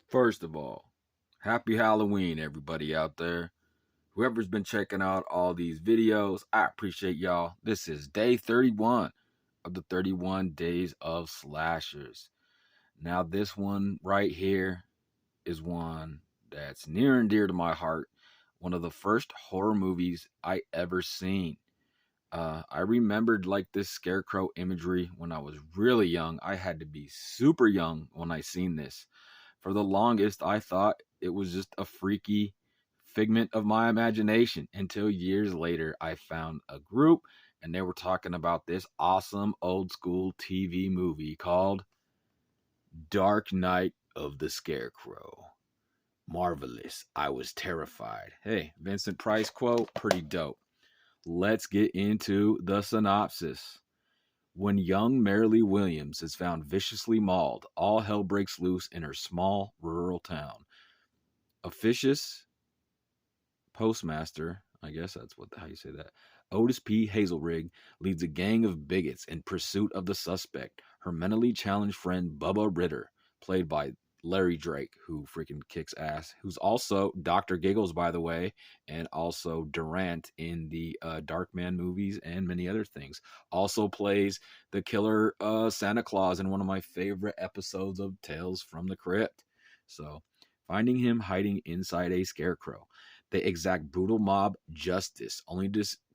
First of all, happy Halloween, everybody out there. Whoever's been checking out all these videos, I appreciate y'all. This is day 31 of the 31 days of slashers. Now, this one right here is one that's near and dear to my heart. One of the first horror movies I ever seen. I remembered like this scarecrow imagery when I was really young. I had to be super young when I seen this. For the longest, I thought it was just a freaky figment of my imagination until years later I found a group and they were talking about this awesome old school TV movie called Dark Night of the Scarecrow. Marvelous. I was terrified. Hey, Vincent Price quote, pretty dope. Let's get into the synopsis. When young Marilee Williams is found viciously mauled, all hell breaks loose in her small rural town. Officious postmaster, I guess that's how you say that, Otis P. Hazelrig leads a gang of bigots in pursuit of the suspect, her mentally challenged friend Bubba Ritter, played by Larry Drake, who freaking kicks ass, who's also Dr. Giggles, by the way, and also Durant in the Darkman movies and many other things. Also plays the killer Santa Claus in one of my favorite episodes of Tales from the Crypt. So, finding him hiding inside a scarecrow. They exact brutal mob justice, only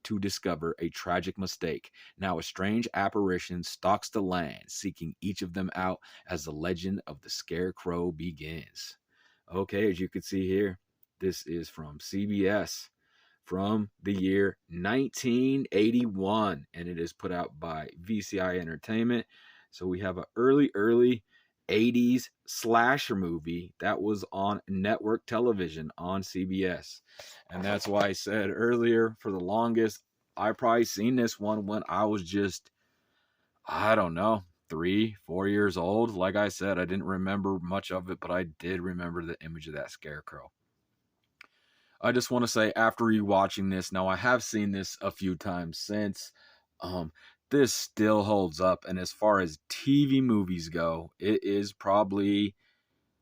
to discover a tragic mistake. Now, a strange apparition stalks the land, seeking each of them out as the legend of the Scarecrow begins. Okay, as you can see here, this is from CBS from the year 1981, and it is put out by VCI Entertainment. So we have an early 80s slasher movie that was on network television on CBS. And that's why I said earlier, for the longest, I probably seen this one when I was just, I don't know, 3, 4 years old. Like I said, I didn't remember much of it, but I did remember the image of that scarecrow. I just want to say, after rewatching this, now I have seen this a few times since. Um, this still holds up, and as far as TV movies go, it is probably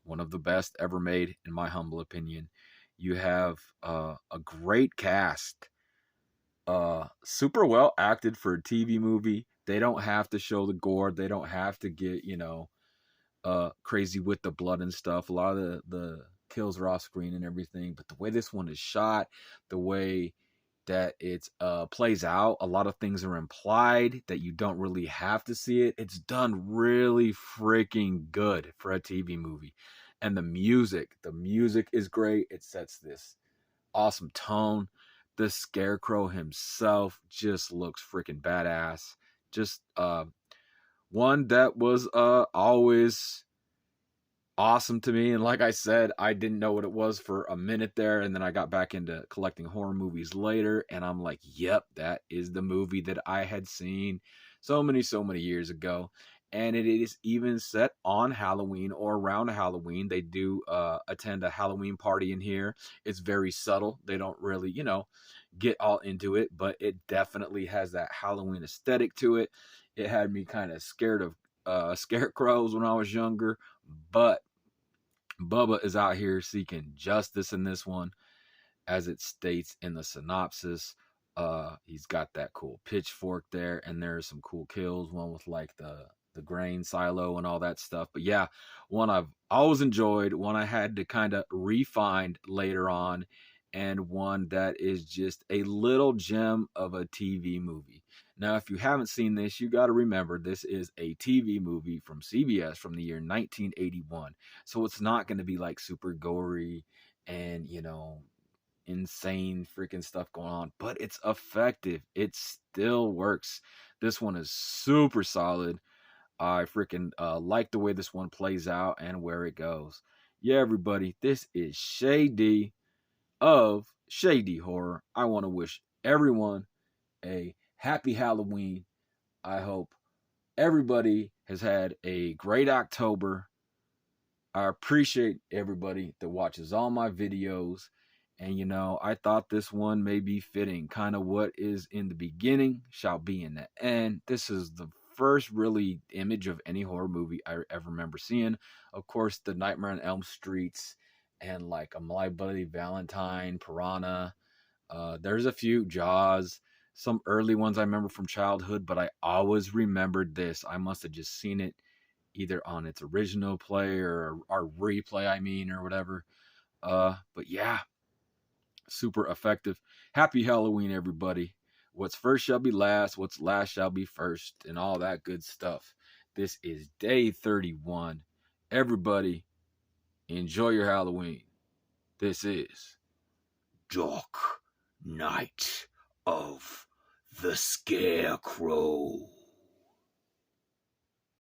one of the best ever made, in my humble opinion. You have a great cast, super well acted for a TV movie. They don't have to show the gore. They don't have to get crazy with the blood and stuff. A lot of the kills are off screen and everything, but the way this one is shot, the way that it plays out, a lot of things are implied that you don't really have to see it. It's done really freaking good for a TV movie. And the music is great. It sets this awesome tone. The Scarecrow himself just looks freaking badass. Just one that was always awesome to me. And like I said, I didn't know what it was for a minute there, and then I got back into collecting horror movies later, and I'm like, yep, that is the movie that I had seen so many years ago. And it is even set on Halloween or around Halloween. They do attend a Halloween party in here. It's very subtle. They don't really, get all into it, but it definitely has that Halloween aesthetic to it. It had me kind of scared of scarecrows when I was younger, but Bubba is out here seeking justice in this one, as it states in the synopsis. He's got that cool pitchfork there, and there's some cool kills. One with like the grain silo and all that stuff. But yeah, one I've always enjoyed, one I had to kind of refine later on, and one that is just a little gem of a TV movie. Now, if you haven't seen this, you got to remember this is a TV movie from CBS from the year 1981. So it's not going to be like super gory and, insane freaking stuff going on, but it's effective. It still works. This one is super solid. I freaking like the way this one plays out and where it goes. Yeah, everybody, this is Shady of Shady Horror. I want to wish everyone a happy Halloween. I hope everybody has had a great October. I appreciate everybody that watches all my videos. And I thought this one may be fitting. Kind of what is in the beginning shall be in the end. This is the first really image of any horror movie I ever remember seeing. Of course, the Nightmare on Elm Streets and like a My Bloody Valentine, Piranha. There's a few Jaws, some early ones I remember from childhood, but I always remembered this. I must have just seen it either on its original play or replay, I mean, or whatever. But yeah, super effective. Happy Halloween, everybody. What's first shall be last, what's last shall be first, and all that good stuff. This is day 31. Everybody, enjoy your Halloween. This is Dark Night of the Scarecrow.